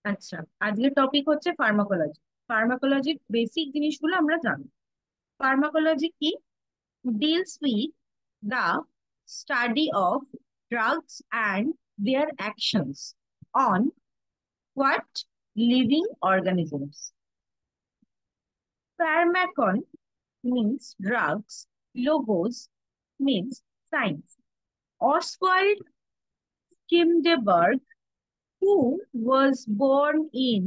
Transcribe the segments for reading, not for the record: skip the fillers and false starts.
আচ্ছা, আজকের টপিক হচ্ছে ফার্মাকোলজি। ফার্মাকোলজির বেসিক জিনিসগুলো আমরা জানি। ফার্মাকোলজি কি? Deals with the study of drugs and there actions on what living organisms. Pharmacon means drugs, logos means science. Oswald Kimdeberg, who was born in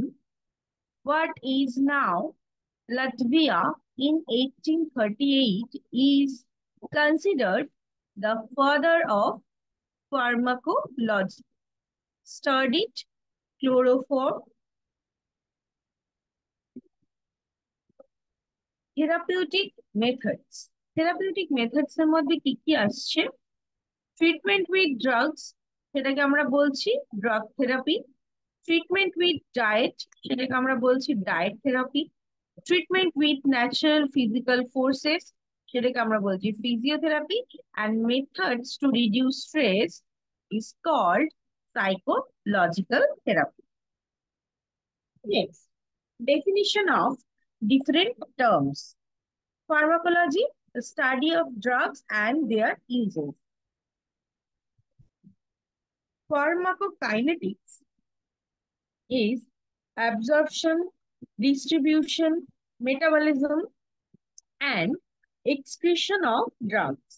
what is now Latvia in 1838, is considered the father of pharmacology. Studied chloroform, therapeutic methods. Therapeutic methods এর মধ্যে কি কি আসছে? Treatment with drugs, সেটাকে আমরা বলছি drug therapy. Treatment with diet, সেটাকে আমরা বলছি diet therapy. Treatment with natural physical forces, সেটাকে আমরা বলছি physiotherapy. And methods to reduce stress is called psychological therapy. Next, definition of different terms. Pharmacology, the study of drugs and their uses. Pharmacokinetics is absorption, distribution, metabolism, and excretion of drugs.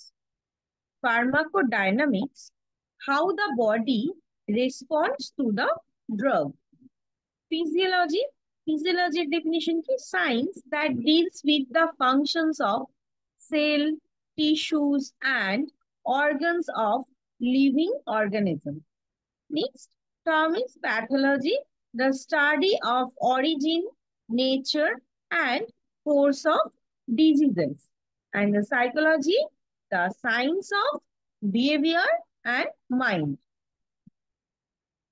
Pharmacodynamics, how the body responds to the drug. Physiology, physiology definition is science that deals with the functions of cell, tissues, and organs of living organisms. Next term is pathology, the study of origin, nature, and course of diseases. And the psychology, the science of behavior and mind.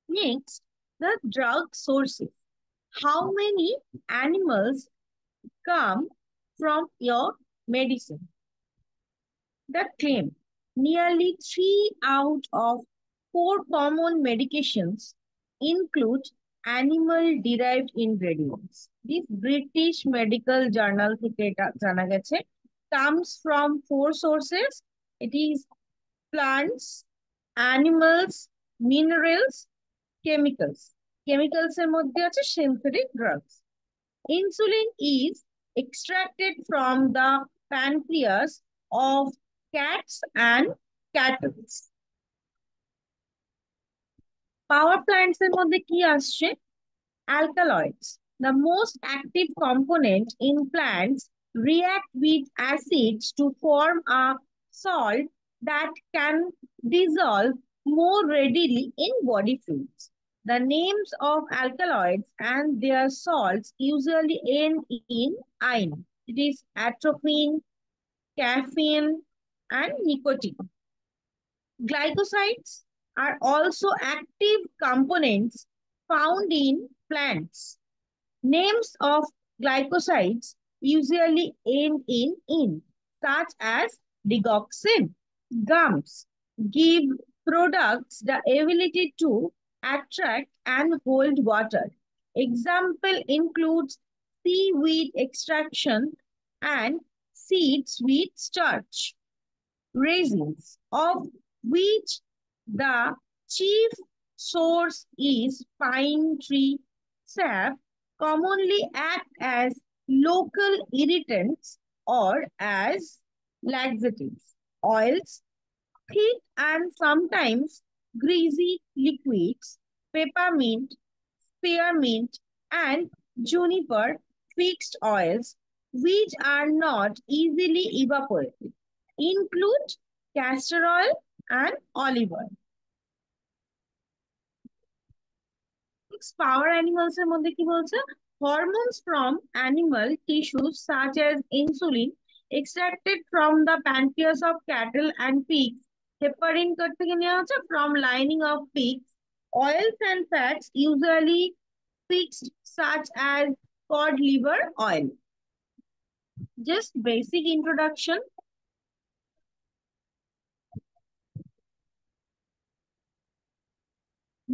Next, the drug sources. How many animals come from your medicine? The claim, nearly 3 out of 4 common medications include animal-derived ingredients. This British Medical Journal থেকে এটা জানা গেছে, comes from 4 sources. It is plants, animals, minerals, chemicals. Chemicals এর মধ্যে আছে synthetic drugs. Insulin is extracted from the pancreas of cats and cattle. Power plants এর মধ্যে কি আসছে? Alkaloids. The most active component in plants react with acids to form a salt that can dissolve more readily in body fluids. The names of alkaloids and their salts usually end in "-ine". It is atropine, caffeine, and nicotine. Glycosides are also active components found in plants. Names of glycosides usually end in "-ine", such as digoxin. Gums give products the ability to attract and hold water. Example includes seaweed extraction and seeds with starch. Resins, of which the chief source is pine tree sap, commonly act as local irritants or as laxatives. Oils, thick and sometimes greasy liquids, peppermint, spearmint, and juniper fixed oils, which are not easily evaporated, include castor oil and olive oil. Power animals এর মধ্যে কি বলছে? Hormones from animal tissues such as insulin extracted from the pancreas of cattle and pigs. Heparin থেকে নেওয়া হচ্ছে from lining of pigs. Oils and fats usually fixed such as cod liver oil. Just basic introduction.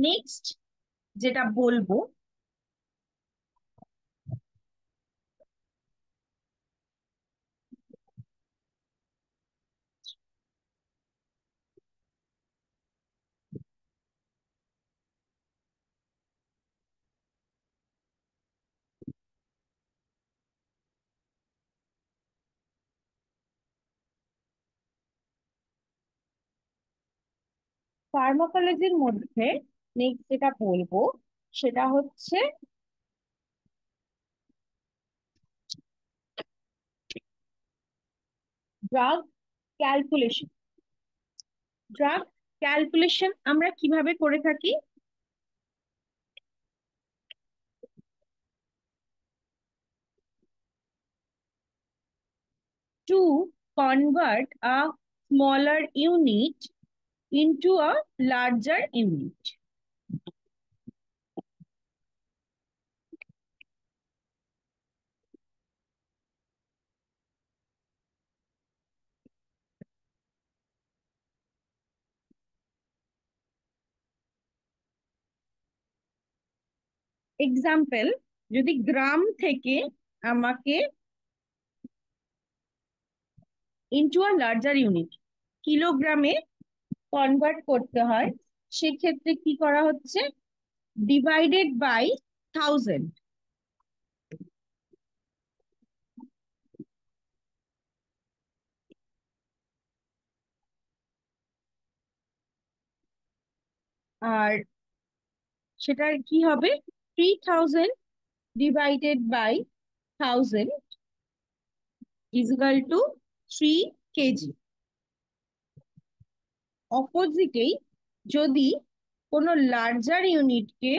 Next যেটা বলবো ফার্মাকোলজির মধ্যে next যেটা বলবো সেটা হচ্ছে ড্রাগ ক্যালকুলেশন। ড্রাগ ক্যালকুলেশন আমরা কিভাবে করে থাকি? To convert a smaller unit into a larger unit. Example, যদি গ্রাম থেকে আমাকে ইনটু আ লার্জার ইউনিট কিলোগ্রামে কনভার্ট করতে হয়, সেক্ষেত্রে কি করা হচ্ছে? Divided by 1000। আর সেটার কি হবে? 3000 divided by 1000 is equal to 3 K G. অপোজিটেই যদি কোনো লার্জার ইউনিটকে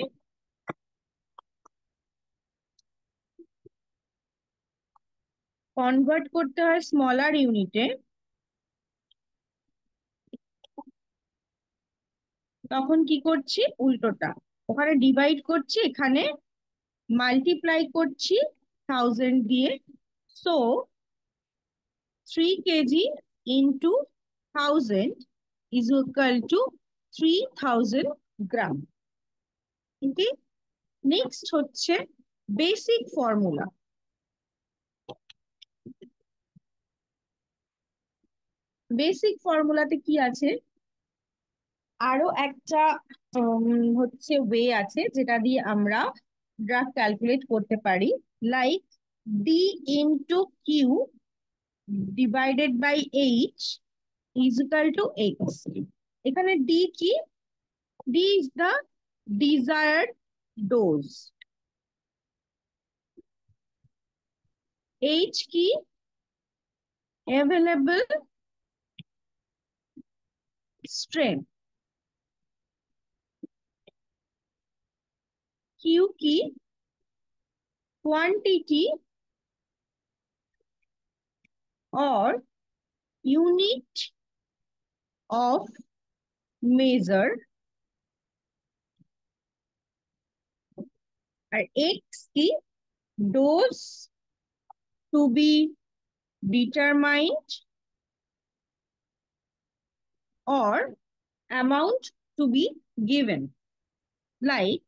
কনভার্ট করতে হয় স্মলার ইউনিটে, তখন কি করছি? উল্টোটা, ওখানে ডিভাইড করছি, এখানে মাল্টিপ্লাই করছি 1000 দিয়ে। So 3 KG into 1000 is equal two 3000 gram. Okay, next হচ্ছে বেসিক ফর্মুলা। বেসিক ফর্মুলাতে কি আছে? আরো একটা হচ্ছে ওয়ে আছে যেটা দিয়ে আমরা ড্রাগ ক্যালকুলেট করতে পারি, like D into Q divided by H is equal to X. এখানে ডি কি? D is the desired dose. H কি? Available strength. কিউ কি? Quantity or unit of measure। আর এক্স কি? Dose to be determined or amount to be given। Like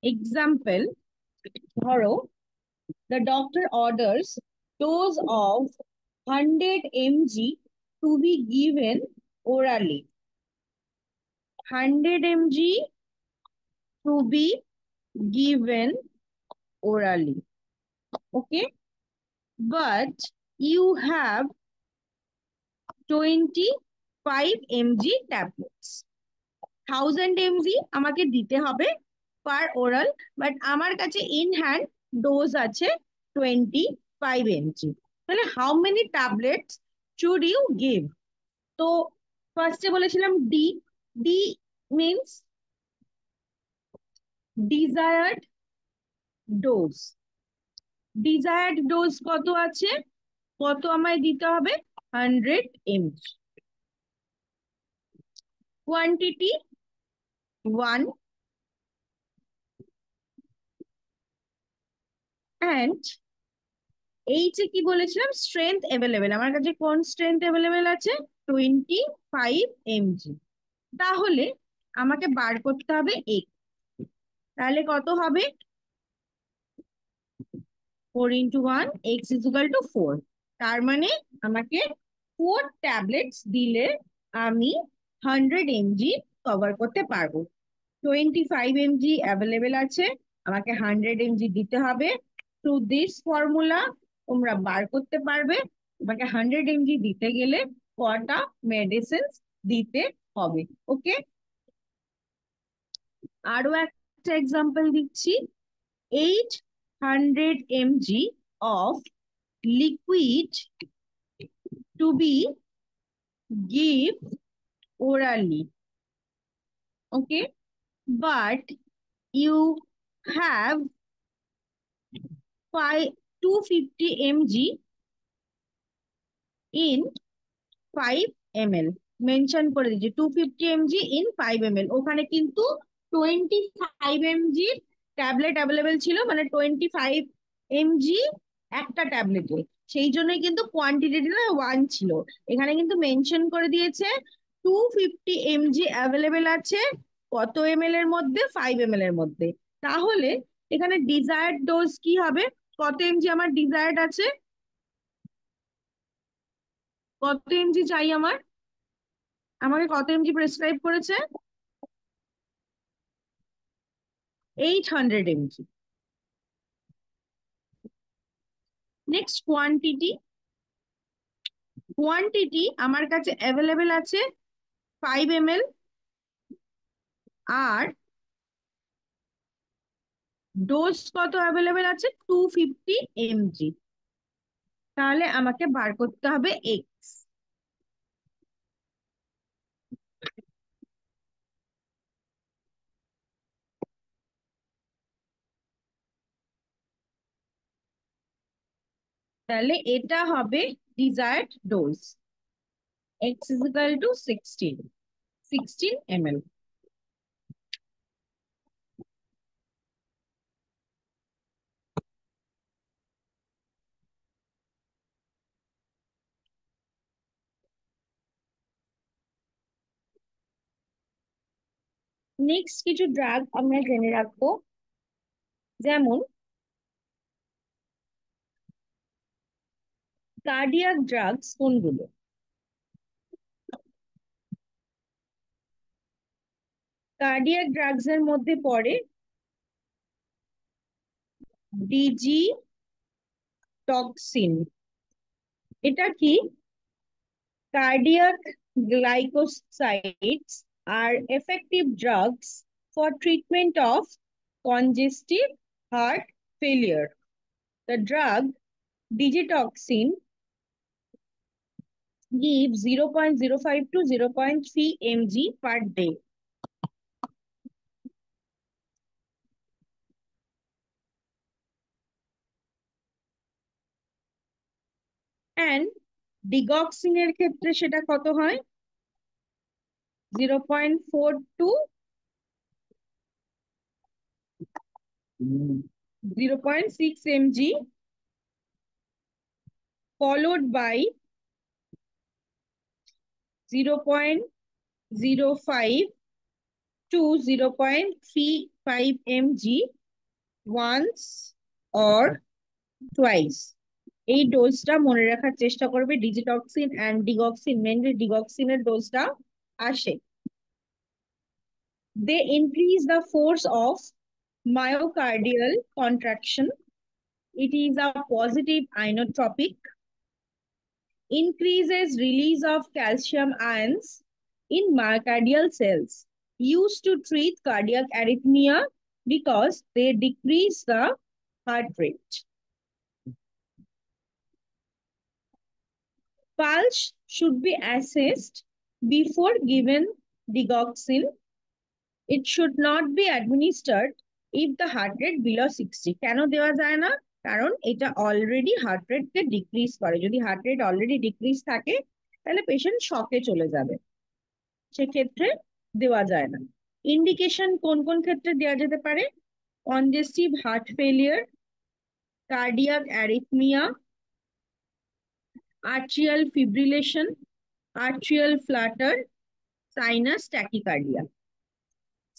example, ধরো the doctor orders dose of 100 mg to be given orally। 100 mg to be given orally, okay, but you have 25 mg tablets। 1000 mg আমাকে দিতে হবে পার oral, but আমার কাছে in hand dose আছে 25 mg। তাহলে how many tablets should you give? তো ফার্স্টে বলেছিলাম D. D means desired dose. Desired dose কত আছে? কত আমায় দিতে হবে? 100 mg। কোয়ান্টিটি 1, অ্যান্ড এইচ এ কি বলেছিলাম? Strength available. আমার কাছে কোন স্ট্রেংথ অ্যাভেলেবেল আছে? 25 mg। তাহলে আমাকে বার করতে হবে এক্স। তাহলে কত হবে? 4 × 1, এক্স ইজ ইকুয়াল টু 4। তার মানে আমাকে 4 ট্যাবলেটস দিলে আমি 100 mg কভার করতে পারবো। 25 mg অ্যাভেলেবেল আছে, আমাকে 100 mg দিতে হবে। টু দিস ফর্মুলা তোমরা বার করতে পারবে তোমাকে 100 mg দিতে গেলে কটা মেডিসিন দিতে হবে। ওকে, আরো একটা এক্সাম্পল দিচ্ছি, 800 mg of liquid to be give orally. Okay, but you have 250 mg in 5 ml, mention করে দিচ্ছি 250 mg ইন 5 ml। ওখানে কিন্তু 25 mg ট্যাবলেট অ্যাভেলেবেল ছিল, মানে 25 mg একটা ট্যাবলেটে, সেই জন্যই কিন্তু কোয়ান্টিটিটা 1 ছিল। এখানে কিন্তু মেনশন করে দিয়েছে 250 mg অ্যাভেলেবেল আছে কত ml এর মধ্যে, 5 ml এর মধ্যে। তাহলে এখানে ডিজায়ার্ড ডোজ কি হবে, কত mg আমার ডিজায়ার্ড আছে, কত mg চাই আমার, আমাকে কত এমজি প্রেসক্রাইব করেছে, 800 mg। নেক্সট কোয়ান্টিটি, কোয়ান্টিটি আমার কাছে অ্যাভেলেবেল আছে 5 ml, আর ডোজ কত অ্যাভেলেবেল আছে 250 mg। তাহলে আমাকে বার করতে হবে এক্স। তাহলে এটা হবে desired dose, x is equal two 16 ml। Next কিছু ড্রাগ আমরা জেনে রাখবো, যেমন কার্ডিয়াক ড্রাগস কোনগুলো। কার্ডিয়াক ড্রাগস এর মধ্যে পড়ে ডিজি টক্সিন। এটা কি, cardiac glycosides are effective drugs for treatment of congestive heart failure. The drug digitoxin gives 0.05 to 0.3 mg per day. And digoxin এর ক্ষেত্রে সেটা কত হয়, 0.4 to 0.6 mg, followed by 0.05 to 0.35 mg once or twice। এই ডোজটা মনে রাখার চেষ্টা করবে, ডিজিটক্সিন এন্ড ডিগক্সিন, মেনলি ডিগক্সিনের ডোজটা আসে। They increase the force of myocardial contraction. It is a positive inotropic, increases release of calcium ions in myocardial cells, used to treat cardiac arrhythmia because they decrease the heart rate. Pulse should be assessed before given digoxin. It should not be administered if the heart rate below 60. কেন দেওয়া যায় না, কারণ এটা already heart rate কে decrease করে। যদি heart rate already decrease থাকে তাহলে পেশেন্ট শকে চলে যাবে, সেক্ষেত্রে দেওয়া যায় না। ইন্ডিকেশন কোন কোন ক্ষেত্রে দেওয়া যেতে পারে, congestive heart failure, cardiac arrhythmia, atrial fibrillation, atrial flutter, sinus tachycardia.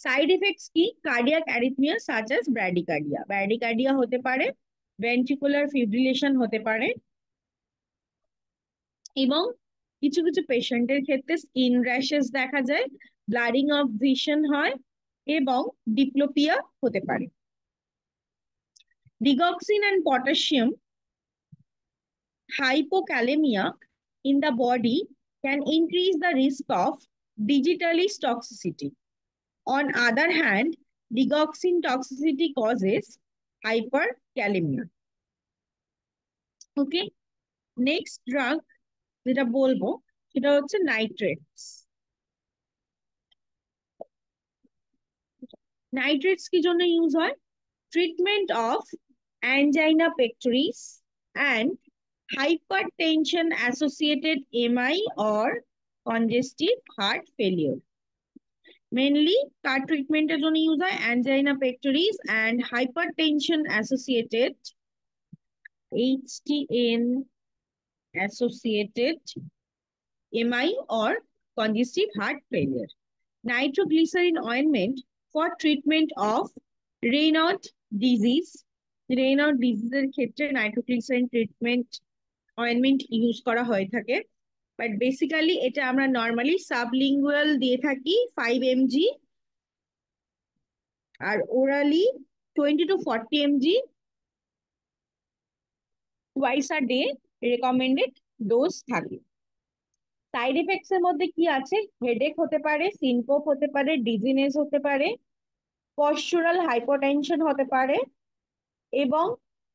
Side effects কি, cardiac arrhythmia such as bradycardia, bradycardia হতে পারে, ভেন্ট্রিকুলার ফিব্রিলেশন হতে পারে, এবং কিছু কিছু পেশেন্টের ক্ষেত্রে স্কিন র্যাশেস দেখা যায়, ব্লাডিং অফ ভিশন হয়, এবং ডিপ্লোপিয়া হতে পারে। Digoxin and potassium hypokalemia in the body can increase the risk of digitalis toxicity. On other hand, Digoxin toxicity causes hyperkalemia. Okay, next drug যেটা বলবো সেটা হচ্ছে নাইট্রেটস। নাইট্রেটস কি জন্য ইউজ হয়? Treatment of angina pectoris and hypertension associated MI or congestive heart failure. Mainly কার ট্রিটমেন্টের জন্য use হয়? angina pectoris and hypertension associated HTN associated MI or congestive heart failure. Nitroglycerin ointment for treatment of Raynaud disease. Raynaud disease এর ক্ষেত্রে nitroglycerine treatment ointment use করা হয়ে থাকে, but basically এটা আমরা নর্মালি সাবলিঙ্গুয়াল দিয়ে থাকি 5 mg, আর orally 20 to 40 mg twice a day recommended dose থাকে। সাইড এফেক্টস এর মধ্যে কি আছে? হেডেক হতে পারে, সিনকোপ হতে পারে, ডিজিনেস হতে পারে, পশ্চুরাল হাইপোটেনশন হতে পারে এবং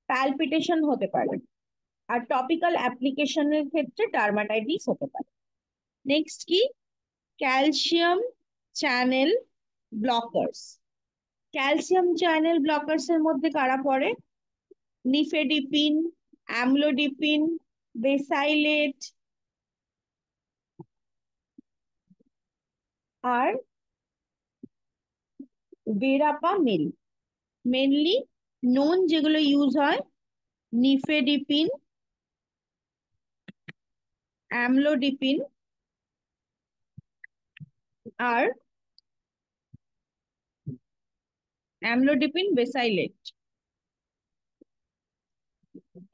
প্যালপিটেশন হতে পারে। আর টপিক্যাল অ্যাপ্লিকেশনের ক্ষেত্রে ডার্মাটাইটিস হতে পারে। নেক্সট কি? Calcium channel blockers. Calcium channel blockers এর মধ্যে কারা পড়ে? নিফেডিপিন, অ্যামলোডিপিন, বেসাইলেট আর বেরাপামিল। মেনলি নোন যেগুলো ইউজ হয়, নিফেডিপিন, অ্যামলোডিপিন আর অ্যামলোডিপিন বেসাইলেট।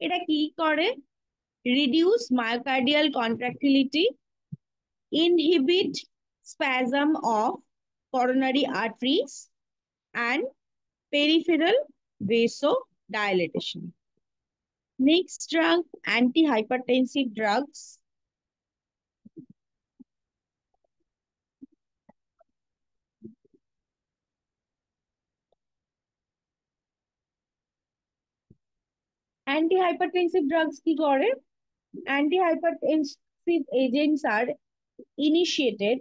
এটা কি করে? Reduce myocardial contractility, inhibit spasm of coronary arteries and peripheral vasodilatation. Next drug, antihypertensive drugs. Antihypertensive drugs কি করে? Antihypertensive agents are initiated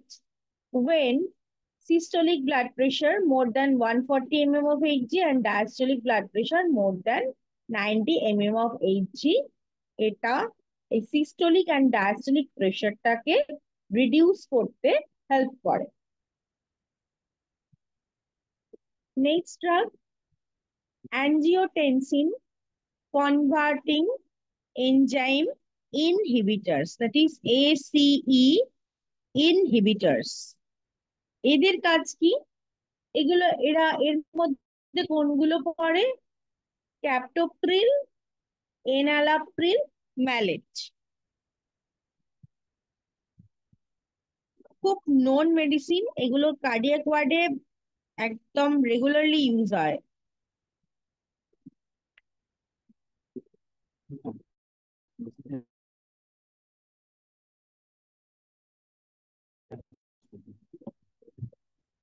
when systolic blood pressure more than 140 mm of Hg and diastolic blood pressure more than 90 mm of Hg। এটা এই systolic and diastolic প্রেশারটাকে reduce করতে help করে। Next drug, angiotensin converting enzyme inhibitors, that is ACE inhibitors. এদের কাজ কি? এর মধ্যে কোনগুলো পড়ে? ক্যাপটোপ্রিল, এনালাপ্রিল, ম্যালেট। খুব নোন মেডিসিন, এগুলো কার্ডিয়াক ওয়ার্ডে একদম রেগুলারলি ইউজ হয়।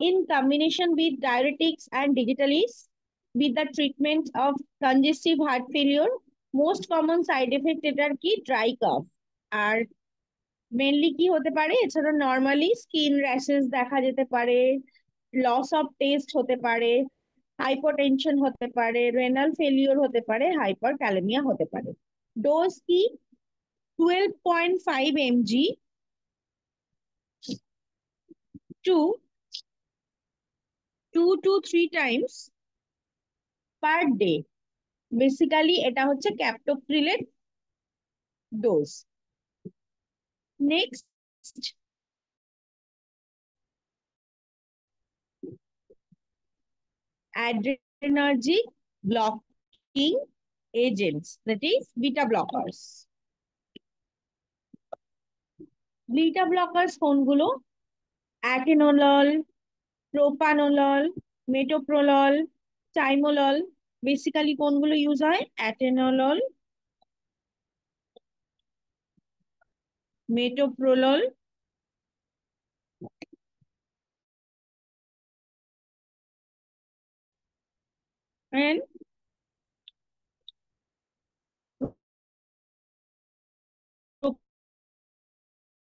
In combination with diuretics and digitalis with the treatment of congestive heart failure, most common side effect এটার কি? Dry calf. আর মেনলি কি হতে পারে? এছাড়া নর্মালি স্কিন র্যাশেস দেখা যেতে পারে, লস অফ টেস্ট হতে পারে, হাইপোটেনশন হতে পারে, রেনাল ফেলিওর হতে পারে, হাইপার ক্যালেমিয়া হতে পারে। ডোজ কি? 12.5 mg to 2 to 3 times per day। Basically এটা হচ্ছে ক্যাপটোপ্রিলের ডোজ। Next, adrenergic blocking agents, that is beta blockers. Beta blockers কোনগুলো? Atenolol, প্রোপানোলল, metoprolol, টাইমোলল। বেসিক্যালি কোনগুলো ইউজ হয়? Atenolol, metoprolol, and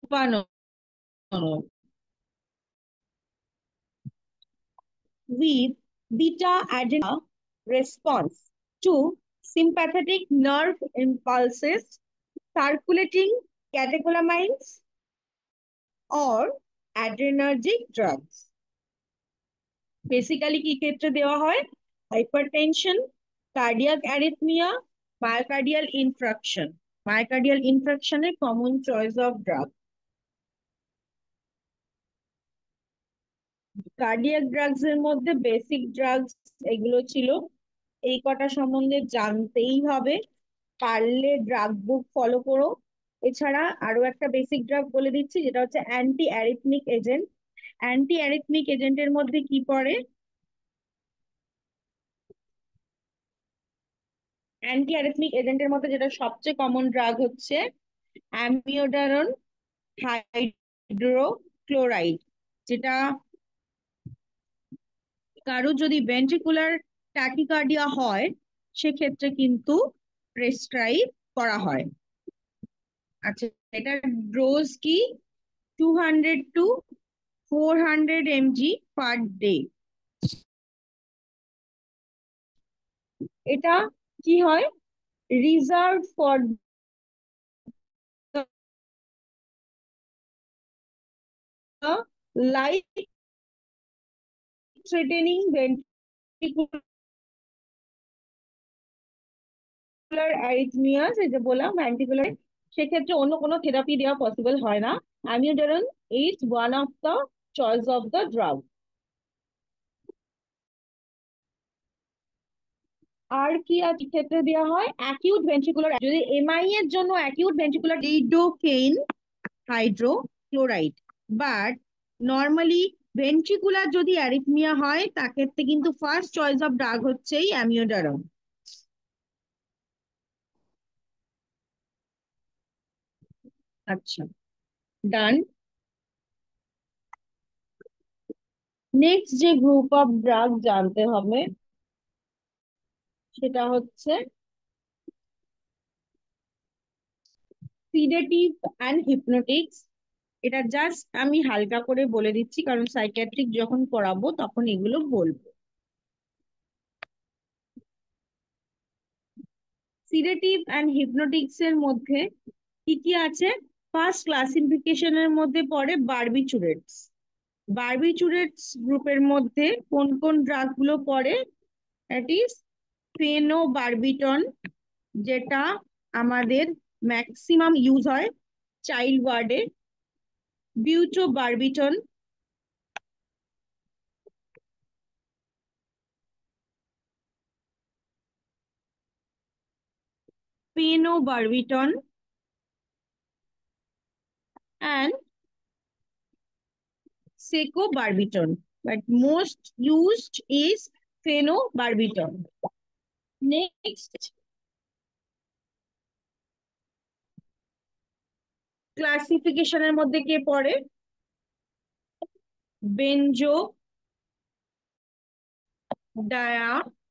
propranolol with beta adrenergic response to sympathetic nerve impulses, circulating catecholamines, or adrenergic drugs. Basically কি ক্ষেত্রে দেওয়া হয়? Hypertension, cardiac arrhythmia, myocardial infarction. Myocardial ইনফ্রাকশনের common choice of drug. Cardiac drugs এর মধ্যে basic drugs এগুলো ছিল, এই কটা সম্বন্ধে জানতেই হবে, পারলে ড্রাগ বুক ফলো করো। এছাড়া আরো একটা বেসিক ড্রাগ বলে দিচ্ছি, যেটা হচ্ছে anti arrhythmic agent. Anti arrhythmic এজেন্টের মধ্যে কি পড়ে? অ্যান্টি অ্যারিথমিক এজেন্টের মধ্যে যেটা সবচেয়ে কমন ড্রাগ হচ্ছে অ্যামিওডারন হাইড্রোক্লোরাইড, যেটা কারো যদি ভেন্ট্রিকুলার ট্যাকিকার্ডিয়া হয় সেক্ষেত্রে কিন্তু প্রেসক্রাইব করা হয়। আচ্ছা, এটার ডোজ কি? 200 to 400 mg পার ডে। এটা কি হয়? Reserve for the life threatening ventricular arrhythmias, এই যে বললাম ভেন্ট্রিকুলার, সেক্ষেত্রে অন্য কোনো থেরাপি দেওয়া পসিবল হয় না। Amiodarone is one of the choice of the drug. আর কি আছে ক্ষেত্রে দেওয়া হয়? অ্যাকিউট ভেন্ট্রিকুলার, যদি এমআই এর জন্য acute ventricular lidocaine hydrochloride. But normally ventricular যদি অ্যারিথমিয়া হয় তাক্ষেত্রে কিন্তু ফার্স্ট চয়েস অফ ড্রাগ হচ্ছে এই অ্যামিওডারন। আচ্ছা, ডান। নেক্সট যে গ্রুপ অফ ড্রাগ জানতে হবে সেটা হচ্ছে সিডেটিভ অ্যান্ড হিপনোটিক্স। এটা জাস্ট আমি হালকা করে বলে দিচ্ছি, কারণ সাইকিয়াট্রিক যখন পড়াবো তখন এগুলো বলবো। সিডেটিভ অ্যান্ড হিপনোটিক্স এর মধ্যে কি কি আছে? ফার্স্ট ক্লাসিফিকেশনের মধ্যে পড়ে বারবিচুরেটস। বারবিচুরেটস গ্রুপের মধ্যে কোন কোন ড্রাগ গুলো পড়ে? দ্যাট ইজ ফেনোবারবিটন, যেটা আমাদের ম্যাক্সিমাম ইউজ হয় চাইল্ড ওয়ার্ডে। বিউটোবারবিটন, ফেনোবারবিটন and secobarbital, but most used is phenobarbital. Next, ক্লাসিফিকেশনের মধ্যে কে পড়ে? বেনজো ডায়াজেপাইনস।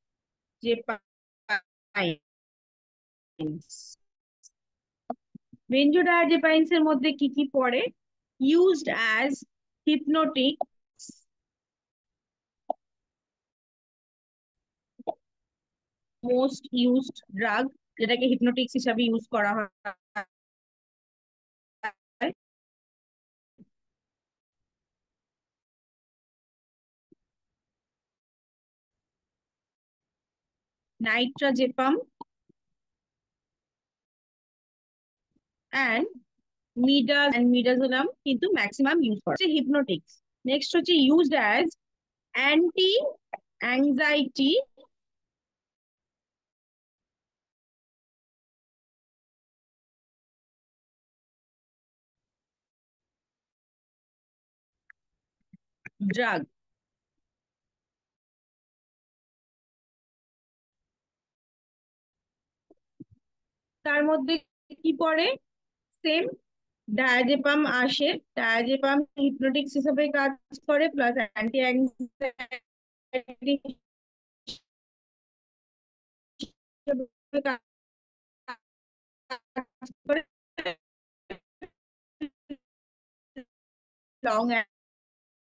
বেনজোডায়াজেপাইনস এর মধ্যে কি কি পড়ে? Used as hypnotic, most used drug, যেটাকে হিপনোটিক্স হিসাবে ইউজ করা হয়। নাইট্রাজেপাম অ্যান্ড মিডাজোলাম কিন্তু ম্যাক্সিমাম ইউজ করা হচ্ছে হিপনোটিক্স। নেক্সট হচ্ছে used as anti anxiety drug. তার মধ্যে কি পড়ে? সেম ডায়াজেপাম আসে। ডায়াজেপাম হিপনোটিক্স হিসেবে কাজ করে, plus anti anxiety long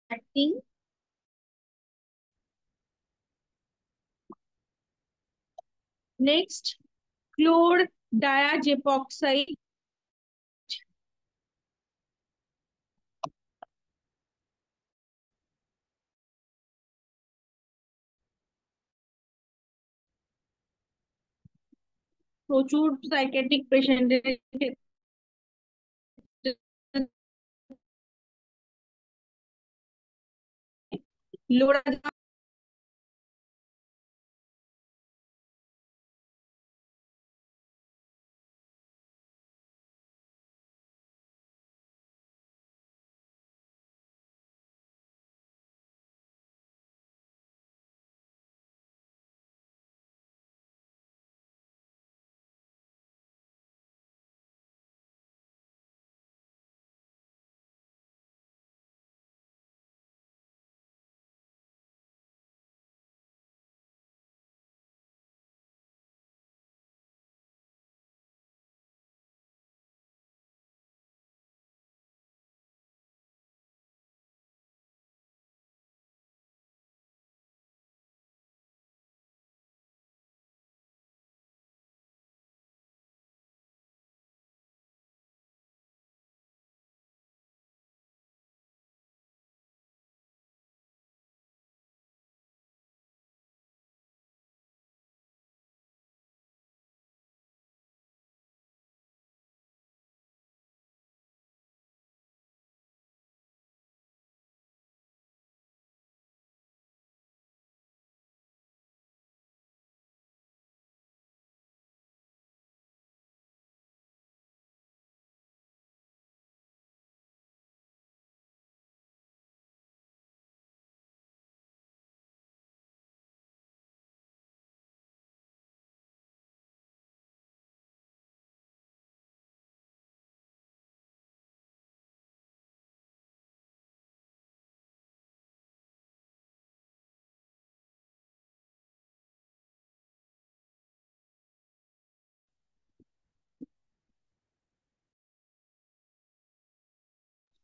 acting. Next, chlordiazepoxide, প্রচুর সাইকিয়াট্রিক পেশেন্টের লোরা।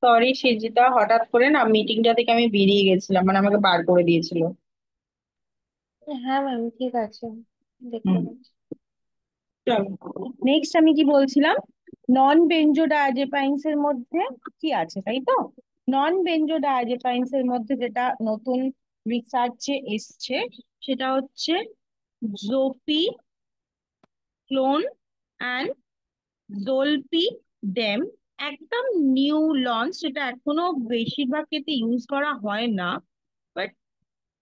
সরি সৃজিতা, হঠাৎ করে না মিটিংটা থেকে আমি বেরিয়ে গেছিলাম, মানে আমাকে বার করে দিয়েছিল। হ্যাঁ ম্যাম, ঠিক আছে, দেখতে হুম। পাচ্ছি। চলো, নেক্সট আমি কি বলছিলাম, নন বেনজোডায়াজেপাইনস এর মধ্যে কি আছে, তাই তো? নন বেনজোডায়াজেপাইনস এর মধ্যে যেটা নতুন রিসার্চে এসছে সেটা হচ্ছে জোপি ক্লোন অ্যান্ড জোলপি ডেম। একদম নিউ লঞ্চ, সেটা এখনো বেশিরভাগ ক্ষেত্রে ইউজ করা হয় না, বাট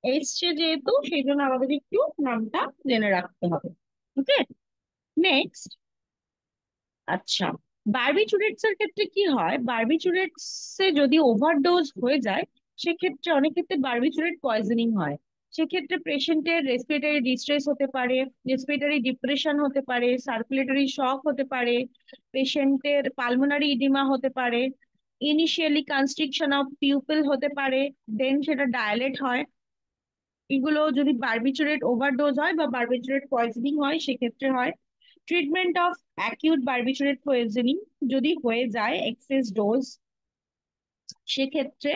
এসছে যেহেতু সেই জন্য আমাদের একটু নামটা জেনে রাখতে হবে। ওকে, নেক্সট। আচ্ছা, বারবিচুরেটস এর ক্ষেত্রে কি হয়, বারবিচুরেটস এ যদি ওভারডোজ হয়ে যায় সেক্ষেত্রে অনেক ক্ষেত্রে বারবিচুরেট পয়জনিং হয়। সেক্ষেত্রে পেশেন্টের রেসপিরেটরি ডিস্ট্রেস হতে পারে, রেসপিরেটরি ডিপ্রেশন হতে পারে, সার্কুলেটরি শক হতে পারে, পেশেন্টের পালমোনারি ইডিমা হতে পারে, ইনিশিয়ালি কনস্ট্রিকশন অফ পিউপিল হতে পারে, দেন সেটা ডায়ালেট হয়। এগুলো যদি বারবিচুরেট ওভারডোজ হয় বা বারবিচুরেট পয়জনিং হয় সেক্ষেত্রে হয়। Treatment of acute barbiturate poisoning যদি হয়ে যায় এক্সেস ডোজ, সেক্ষেত্রে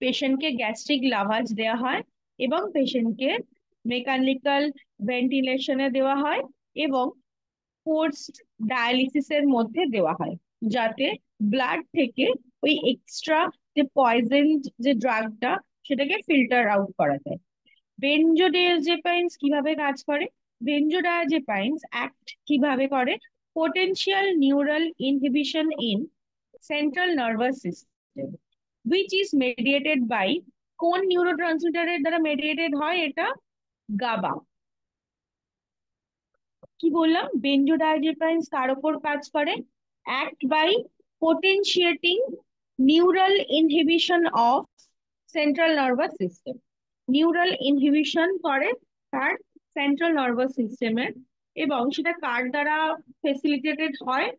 পেশেন্টকে গ্যাস্ট্রিক লাভাজ দেওয়া হয় এবং পেশেন্টকে মেকানিক্যাল ভেন্টিলেশনে দেওয়া হয় এবং পোস্ট ডায়ালিসিসের মধ্যে দেওয়া হয়, যাতে ব্লাড থেকে ওই এক্সট্রা যে পয়জন যে ড্রাগটা সেটাকে ফিল্টার আউট করা যায়। বেনজোডিয়াজেপাইনস কিভাবে কাজ করে, বেনজোডিয়াজেপাইনস অ্যাক্ট কিভাবে করে, potential neural inhibition in central nervous system which is mediated by, কোন নিউরোট্রান্সমিটারের দ্বারা মেডিয়েটেড হয় এটা, গাবা। কি বললাম, বেনজোডায়াজেপাইনস কার উপর কাজ করে, act by potentiating neural inhibition of central nervous system. Neural inhibition করে তার সেন্ট্রাল নার্ভাস সিস্টেমের, এবং সেটা কার দ্বারা ফেসিলিটেটেড হয়,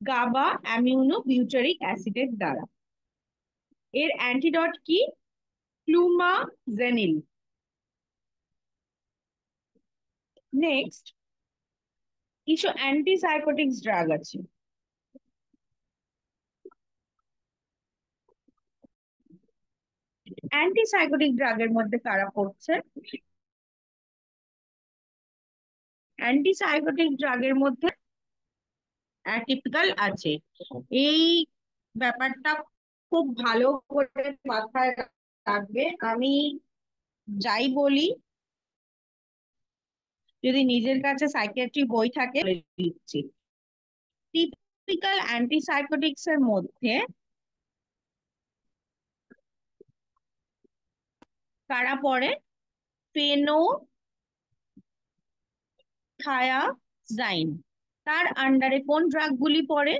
গাবা অ্যামিউনো বিউটারিক অ্যাসিডের দ্বারা। এর অ্যান্টিডট কি, ফ্লুমাজেনিল। নেক্সট, কিছু অ্যান্টিসাইকোটিক্স ড্রাগ আছে। অ্যান্টিসাইকোটিক ড্রাগের মধ্যে কারা পড়ছে? অ্যান্টিসাইকোটিক ড্রাগের মধ্যে অ্যাটিপিক্যাল আছে। এই ব্যাপারটা খুব ভালো করে মাথায় রাখবে। আমি যাই বলি, যদি নিজের কাছে সাইকিয়াট্রি বই থাকে বলে দিচ্ছি। টিপিক্যাল অ্যান্টিসাইকোটিক্স এর মধ্যে কারা পড়ে? ফেনোথায়াজাইন। তার আন্ডারে কোন ড্রাগ গুলি পড়ে?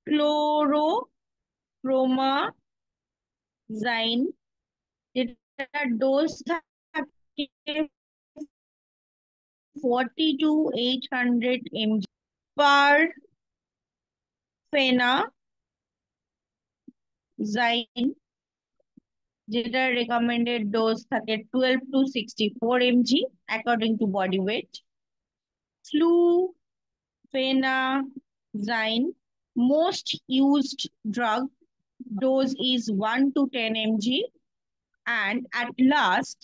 ক্লোরোপ্রোমাজাইন, যেটার ডোজ থাকে 40 to 800 mg পার। ফেনাজাইন, যেটার রেকমেন্ডেড ডোজ থাকে 12 to 64 mg according to body weight. Flufenazine, most used drug, dose is 1 to 10 mg. And at last,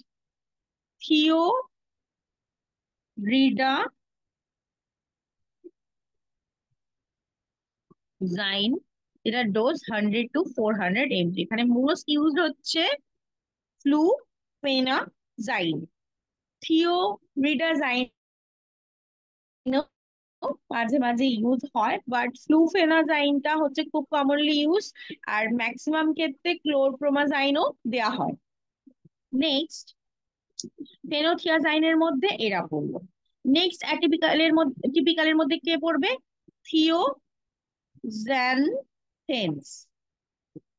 Thioridazine, এটার ডোজ 100 to 400 mg। এখানে মোস্ট ইউজড হচ্ছে ফ্লুফেনাজাইন। থিওরিডাজাইন মাঝে মাঝে ইউজ হয়, বাট ফ্লুফেনাজাইনটা হচ্ছে খুব কমনলি ইউজ। আর ম্যাক্সিমাম ক্ষেত্রে ক্লোরপ্রোমাজাইনও দেয়া হয়। নেক্সট, ফেনোথিয়াজাইনের মধ্যে এরা পড়লো। নেক্সট টিপিক্যালের মধ্যে কে পড়বে? থিওজ্যানথেন্স।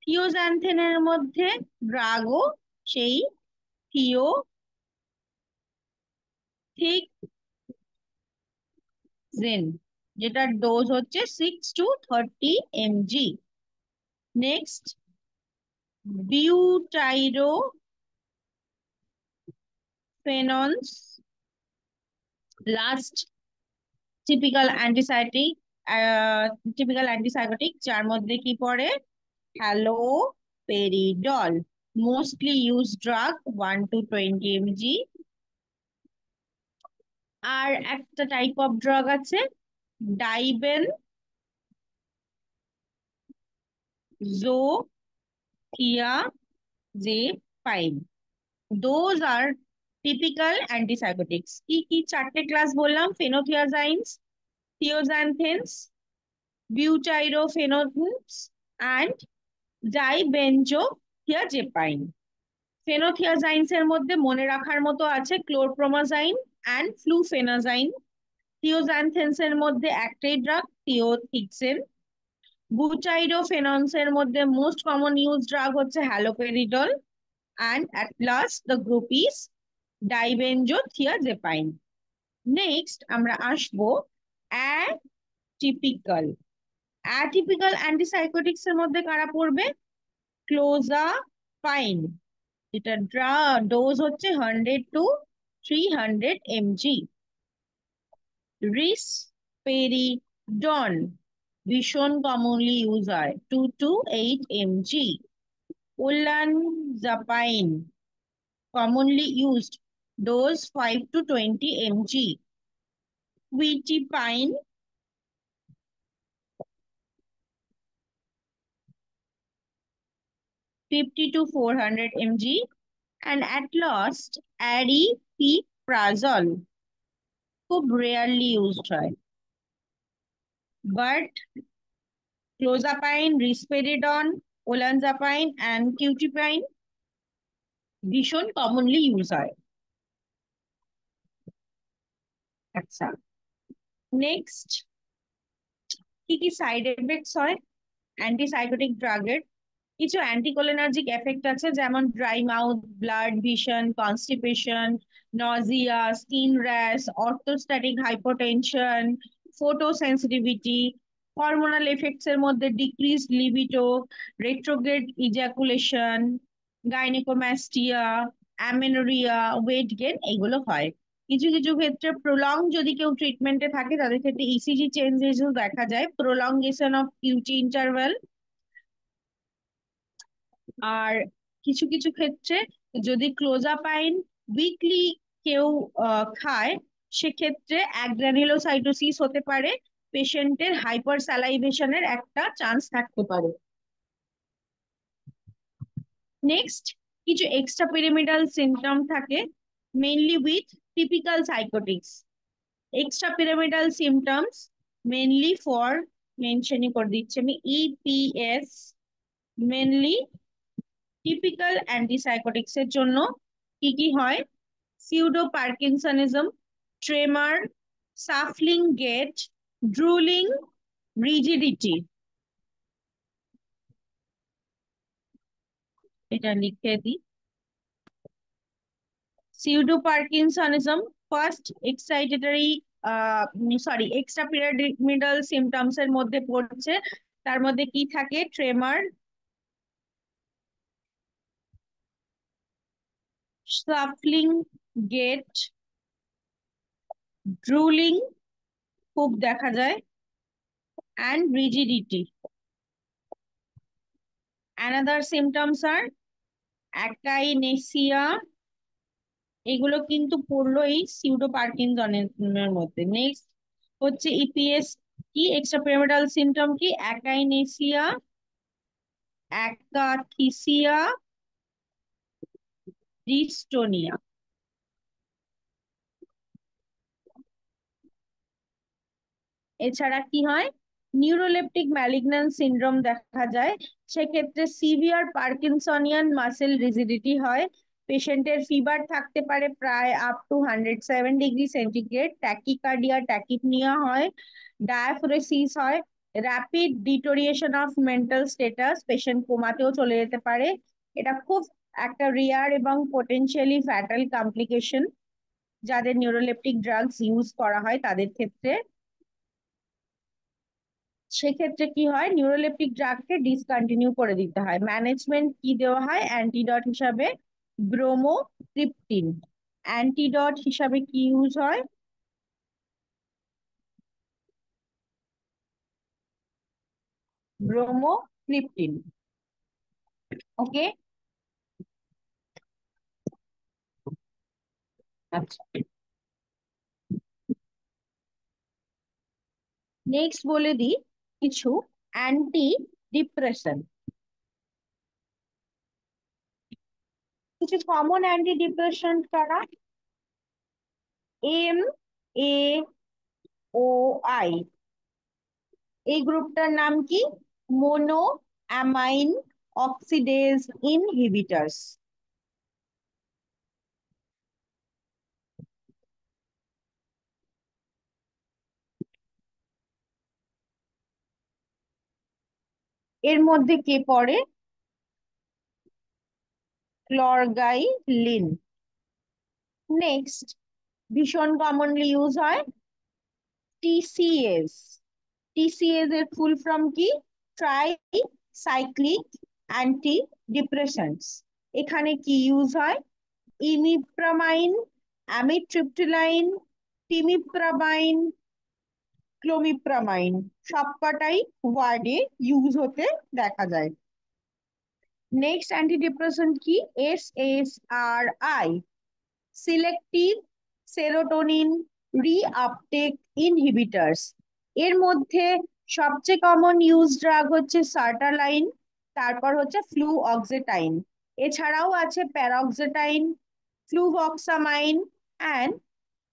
থিওজ্যানথেনের মধ্যে ড্রাগও সেই থিওথিকজেন, যেটার ডোজ হচ্ছে 6 to 30 mg। Next, butyrophenones, last typical antipsychotic, যার মধ্যে কি পড়ে? Haloperidol, mostly use drug 1 to 20 mg। আর একটা টাইপ অফ ড্রাগ আছে ডাইবেনজোথিয়াজেপাইন। Those are typical অ্যান্টিসাইকোটিক্স। কি কি চারটে ক্লাস বললাম? ফেনোথিয়াজাইন্স, থিওজানথেন্স, বিউটাইরোফেনন্স অ্যান্ড ডাইবেনজোথিয়াজেপাইন। ফেনোথিয়াজাইন্স এর মধ্যে মনে রাখার মতো আছে ক্লোরপ্রোমাজাইন অ্যান্ড ফ্লুফেনাজাইন। থিওজানথেন্স এর মধ্যে একটাই ড্রাগ, থিওথিক্সেন। বুটাইরোফেনন্স এর মধ্যে মোস্ট কমন ইউজ ড্রাগ হচ্ছে haloperidol. And at last the group is dibenzothiazepine. Next আমরা আসবো অ্যাটিপিক্যাল। অ্যাটিপিক্যাল অ্যান্টিসাইকোটিক্স এর মধ্যে কারা পড়বে? ক্লোজাপাইন, যেটা ডোজ হচ্ছে 100 to 300 mg। রিসপেরিডন ভীষণ কমনলি ইউজ হয়, 2 to 8 mg। Olanzapine commonly used, dose 5 to 20 mg। Quetiapine, 50 to 400 mg। And at last, aripiprazole, খুব রেয়ারলি ইউজড হয়, বাট ক্লোজাপাইন, রিসপেরিডন, ওলানজাপাইন অ্যান্ড কিউটিপাইন ভীষণ কমনলি ইউজ হয়। আচ্ছা, নেক্সট, কি কি সাইড এফেক্টস হয় অ্যান্টিসাইকোটিক ড্রাগের? কিছু অ্যান্টিকোলিনার্জিক এফেক্ট আছে, যেমন dry mouth, blood vision, constipation, nausea, skin rash, orthostatic hypotension, photosensitivity. Hormonal effects এর মধ্যে decreased libido, retrograde ejaculation, gynaecomastia, amenorrhoea, weight gain, এগুলো হয়। কিছু কিছু ক্ষেত্রে প্রলং যদি কেউ ট্রিটমেন্টে থাকে তাদের ক্ষেত্রে ইসিজি চেঞ্জেসও দেখা যায়, প্রলংগেশন অফ কিউটি ইন্টারভ্যাল। আর কিছু কিছু ক্ষেত্রে যদি ক্লোজাপাইন উইকলি কেউ খায়, সেক্ষেত্রে অ্যাগ্রানুলোসাইটোসিস হতে পারে, পেশেন্টের হাইপার স্যালাইভেশনের একটা চান্স থাকতে পারে। নেক্সট, কিছু এক্সট্রা পিরামিডাল সিমটম থাকে, mainly with typical psychotics. Extrapyramidal symptoms mainly for, মেনশনই করে দিচ্ছি আমি, ইপিএস, মেনলি টিপিক্যাল অ্যান্টিসাইকোটিক্স এর জন্য কি কি হয়? Pseudo Parkinsonism, tremor, shuffling gait, drooling, rigidity. এটা লিখে দিই। Pseudo Parkinsonism first excitatory, extrapyramidal symptoms এর মধ্যে পড়ছে। তার মধ্যে কি থাকে? ট্রেমার, সাফলিং গেট, ড্রুলিং খুব দেখা যায়, অ্যান্ড রিজিডিটি। অ্যানাদার সিমটমস আর অ্যাকাইনেসিয়া। এগুলো কিন্তু পড়লো এই সিউডো পার্কিনসনের মধ্যে। নেক্সট হচ্ছে ইপিএস কি, এক্সট্রা পিরামিডাল সিমটম কি? অ্যাকাইনেসিয়া, অ্যাকাথিসিয়া, ডিস্টোনিয়া। এছাড়া কি হয়? নিউরোলেপটিক ম্যালিগন্যান্স সিনড্রোম দেখা যায়, সেক্ষেত্রে সিভিয়ার পার্কিনসনিয়ান মাসেল রিজিডিটি হয়, পেশেন্টের ফিভার থাকতে পারে প্রায় up to 107 degree centigrade, tachycardia, tachypnoea হয়, ডায়াফোরেসিস হয়, rapid deterioration of mental status, patient কোমাতেও চলে যেতে পারে। এটা খুব একটা রেয়ার এবং পোটেনশিয়ালি ফ্যাটাল কমপ্লিকেশন যাদের নিউরোলেপটিক ড্রাগস ইউজ করা হয় তাদের ক্ষেত্রে। সেক্ষেত্রে কি হয়? নিউরোলেপটিক ড্রাগকে ডিসকন্টিনিউ করে দিতে হয়। ম্যানেজমেন্ট কি দেওয়া হয়? অ্যান্টিডট হিসাবে ব্রোমোক্রিপ্টিন। অ্যান্টিডট হিসাবে কি ইউজ হয়? ব্রোমোক্রিপ্টিন। ওকে, আচ্ছা। নেক্সট বলে দিই কিছু অ্যান্টি ডিপ্রেশন। কিছু কমন অ্যান্টি ডিপ্রেশন কারা? এম এ ও আই, এই গ্রুপটার নাম কি? Monoamine oxidase inhibitors. এর মধ্যে কে পড়ে? ক্লরগাইলিন। নেক্সট, ভীষণ কমনলি ইউজ হয় টিসিএস। টিসিএস এর ফুল ফর্ম কি? Tricyclic anti depressions. এখানে কি ইউজ হয়? ইমিপ্রামাইন, অ্যামিট্রিপ্টিলাইন, টিমিপ্রামাইন, ক্লোমিপ্রামাইন, সবকটাই ওয়ার্ডে ইউজ হতে দেখা যায়। নেক্সট অ্যান্টিডিপ্রেসেন্ট কি? SSRI, selective serotonin reuptake inhibitors. এর মধ্যে সবচেয়ে কমন ইউজ ড্রাগ হচ্ছে সার্টালাইন, তারপর হচ্ছে ফ্লুঅক্সেটাইন। এছাড়াও আছে paroxetine, fluvoxamine and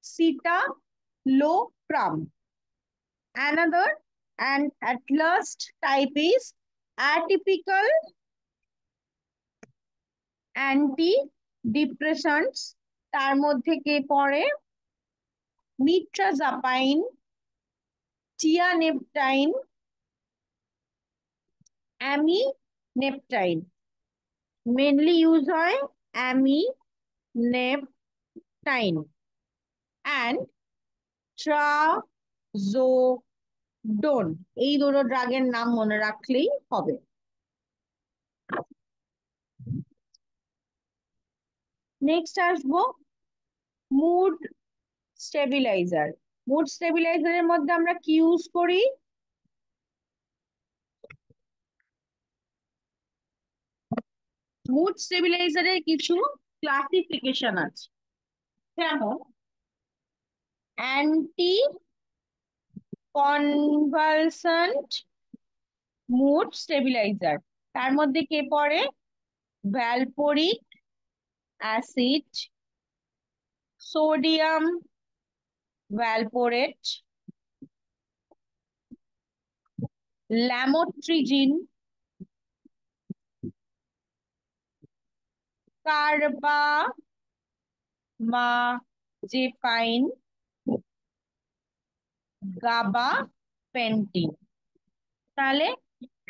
citalopram. Another and at last type is atypical antidepressants। তার মধ্যে কে পড়ে? মিট্রাজাপাইন, টিয়ানেপটাইন, অ্যামিনেপটাইন। মেনলি ইউজ হয় অ্যামিনেপটাইন অ্যান্ড ট্রাজোডোন। এই দুটো ড্রাগের নাম মনে রাখলেই হবে। নেক্সট আসবো মুড স্টেবিলাইজার। মুড স্টেবিলাইজারের মধ্যে আমরা কি ইউজ করি? মুড স্টেবিলাইজারের কিছু ক্লাসিফিকেশন আছে, যেমন অ্যান্টি কনভালসেন্ট মুড স্টেবিলাইজার। তার মধ্যে কে পড়ে? Valproic acid, sodium valproate, lamotrigine, carbamazepine, gabapentin. তাহলে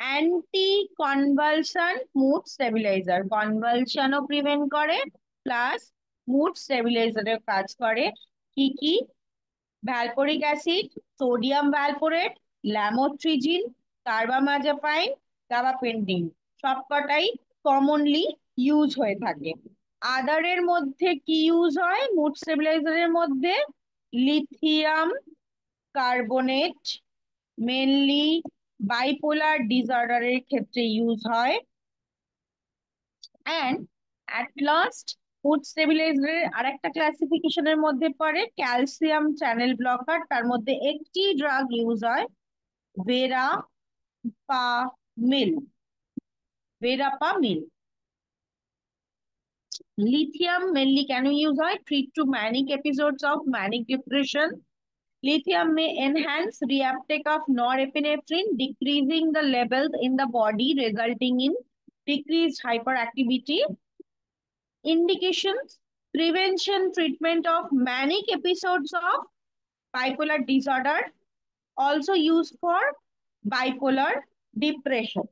অ্যান্টি কনভালশন মুড স্টেবিলাইজার, কনভালশনও প্রিভেন্ট করে, প্লাস মুড স্টেবিলাইজারের কাজ করে। কি কি? Valproic acid, sodium valproate, lamotrigine, carbamazepine, gabapentin সবকটাই কমনলি ইউজ হয়ে থাকে। আদারের মধ্যে কি ইউজ হয় মুড স্টেবিলাইজারের মধ্যে? লিথিয়াম কার্বনেট, মেনলি বাইপোলার ডিসঅর্ডারের ক্ষেত্রে ইউজ হয়। অ্যান্ড অ্যাট লাস্ট ফুড স্টেবিলাইজারের আরেকটা ক্লাসিফিকেশনের মধ্যে পড়ে ক্যালসিয়াম চ্যানেল ব্লকার। তার মধ্যে একটি ড্রাগ ইউজ হয়, ভেরাপামিল। ভেরাপামিল। লিথিয়াম মেনলি কেন ইউজ হয়? Treat to manic episodes of manic depression. Lithium may enhance reuptake of norepinephrine, decreasing the levels in the body, resulting in decreased hyperactivity. Indications: prevention, treatment of manic episodes of bipolar disorder, also used for bipolar depression.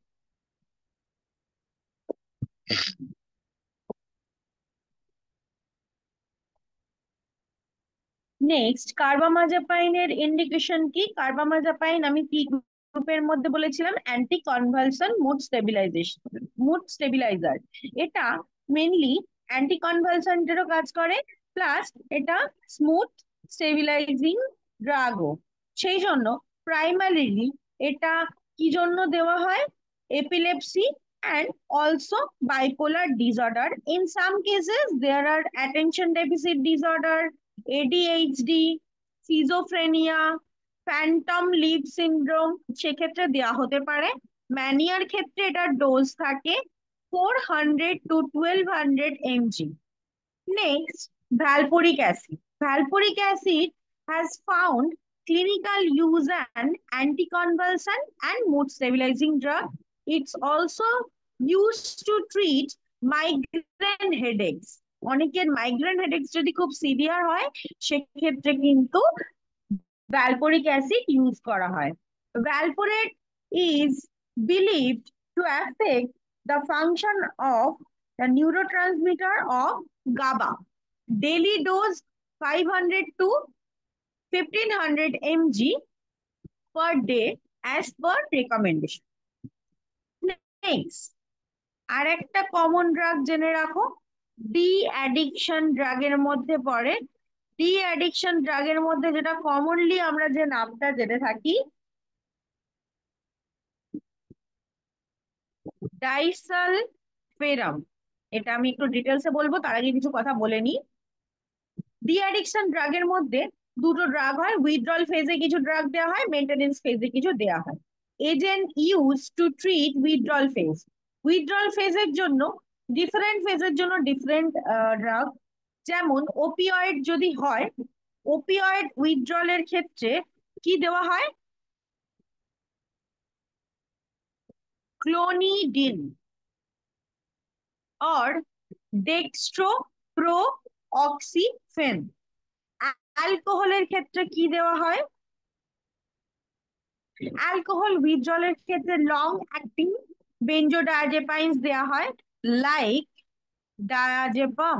Next, কার্বামাজাপাইনের indication কি? Carbamazepine আমি কি গ্রুপের মধ্যে বলেছিলাম? Anti convulsion mood stabiliser. এটা mainly anti কনভালসেন্টেরও কাজ করে, প্লাস এটা স্মুথ স্টেবিলাইজিং ড্রাগও। সেই জন্য প্রাইমারিলি এটা কি জন্য দেওয়া হয়? Epilepsy and also bipolar disorder. In some cases, there are attention deficit disorder, ADHD, schizophrenia, phantom limb syndrome সেক্ষেত্রে দেওয়া হতে পারে। ম্যানিয়ার ক্ষেত্রে এটার ডোজ থাকে 400 to 1200 mg. Next, valporic acid. Valporic acid has found clinical use and anticonvulsant and mood stabilizing drug. It's also used to treat migraine headaches. অনেকের migraine হেডেক্স যদি খুব সিভিয়ার হয় সেক্ষেত্রে কিন্তু valporic acid ইউজ করা হয়। Valporate is believed to affect the function of the neurotransmitter of GABA. Daily dose 500 to 1500 mg per day as per recommendation. Next, আর একটা common drug জেনে রাখো, ডি অ্যাডিকশন ড্রাগের মধ্যে পড়ে। ডি অ্যাডিকশন ড্রাগের মধ্যে যেটা কমনলি আমরা যে নামটা জেনে থাকি, ডাইসালফেরাম। এটা আমি একটু ডিটেলসে বলবো, তার আগে কিছু কথা বলে নিই। ডি অ্যাডিকশন ড্রাগের মধ্যে দুটো ড্রাগ হয়, উইথড্রল ফেজে কিছু ড্রাগ দেওয়া হয়, মেইনটেনেন্স ফেজে কিছু দেওয়া হয়। Agent use to treat withdrawal phase. Withdrawal ফেজের জন্য ডিফারেন্ট ড্রাগ, যেমন ওপিওয়েড যদি হয়, ওপিওয়েড উইথড্রলের ক্ষেত্রে কি দেওয়া হয়? Clonidine or dextroproxyfen। অ্যালকোহলের ক্ষেত্রে কি দেওয়া হয়? অ্যালকোহল উইথড্রলের ক্ষেত্রে লং অ্যাক্টিং বেনজোডায়াজেপাইনস দেওয়া হয়, লাইক ডায়াজেপাম।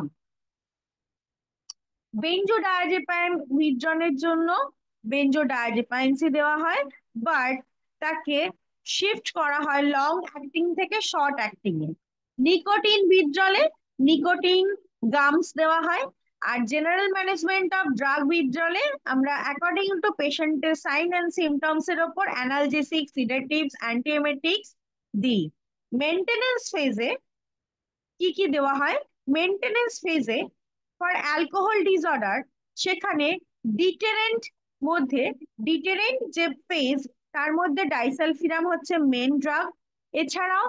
বেনজোডায়াজেপাইন উইথড্রলের জন্য বেনজোডায়াজেপাইনসই দেওয়া হয়, বাট তাকে শিফট করা হয় লং অ্যাক্টিং থেকে শর্ট অ্যাক্টিং এ। নিকোটিন উইথড্রলে নিকোটিন গামস দেওয়া হয়, আর জেনারেল ম্যানেজমেন্ট অফ ড্রাগ উইথড্রলে আমরা অ্যাকর্ডিং টু পেশেন্টের সাইন অ্যান্ড সিমটমস এর উপর অ্যানালজেসিক, সিডেটিভস, অ্যান্টিএমেটিক্স দিই। মেনটেনেন্স ফেজে কি কি দেওয়া হয়? মেনটেনেন্স ফেজে ফর অ্যালকোহল ডিসঅর্ডার, সেখানে ডিটেরেন্ট মধ্যে, ডিটেরেন্ট যে ফেজ তার মধ্যে ডাইসালফিরাম হচ্ছে মেন ড্রাগ। এছাড়াও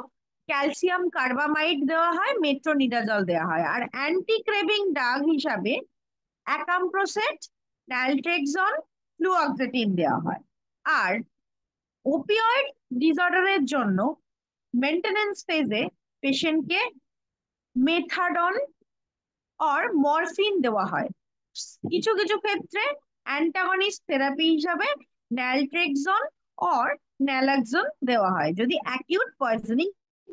ক্যালসিয়াম কার্বামাইড দেওয়া হয়, মেট্রোনিডাজল দেওয়া হয়। আর অ্যান্টি ক্রেভিং ড্রাগ হিসাবে অ্যাকামপ্রোসেট, নালট্রেক্সন, ফ্লুঅক্সেটিন দেওয়া হয়। আর ওপিওয়েড ডিসঅর্ডারের জন্য মেনটেনেন্স ফেজে পেশেন্টকে মেথাডন অর মরফিন দেওয়া হয়। কিছু কিছু ক্ষেত্রে অ্যান্টাগনিস্ট থেরাপি হিসাবে ন্যালট্রেক্সন অর ন্যালাক্সন দেওয়া হয় যদি অ্যাকিউট পয়জনিং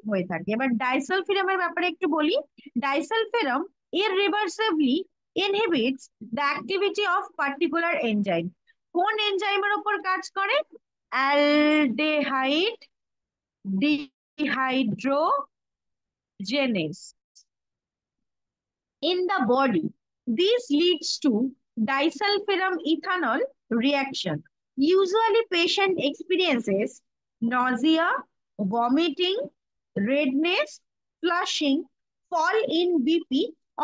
হয়ে থাকে। এবার ডাইসালফিরামের ব্যাপারে একটু বলি। Disulfiram irreversibly inhibits the activity of particular enzyme. কোন এনজাইমের উপর কাজ করে? Aldehyde dehydrogenase in the body. This leads to disulfiram ethanol reaction. Usually, patient experiences nausea, vomiting, redness, flushing, fall in BP,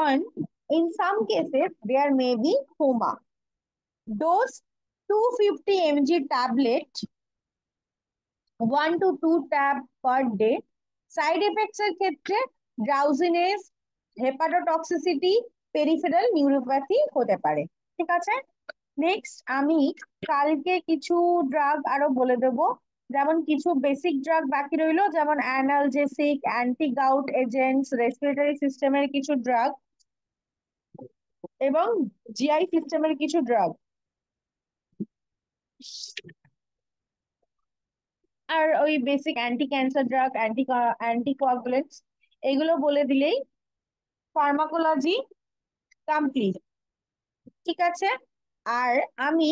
and in some cases, there may be coma. Dose 250 mg tablet, 1 to 2 tab per day. Side effects এর ক্ষেত্রে drowsiness, hepatotoxicity, peripheral neuropathy হতে পারে। ঠিক আছে, next আমি কালকে কিছু drug আরো বলে দেবো। যেমন কিছু বেসিক ড্রাগ বাকি রইলো, যেমন analgesic, anti gout agents, respiratory সিস্টেমের কিছু ড্রাগ এবং জিআই সিস্টেমের কিছু ড্রাগ। আর ওই basic anti cancer drug, anticoagulants, এগুলো বলে দিলেই ফার্মাকোলজি কমপ্লিট। ঠিক আছে, আর আমি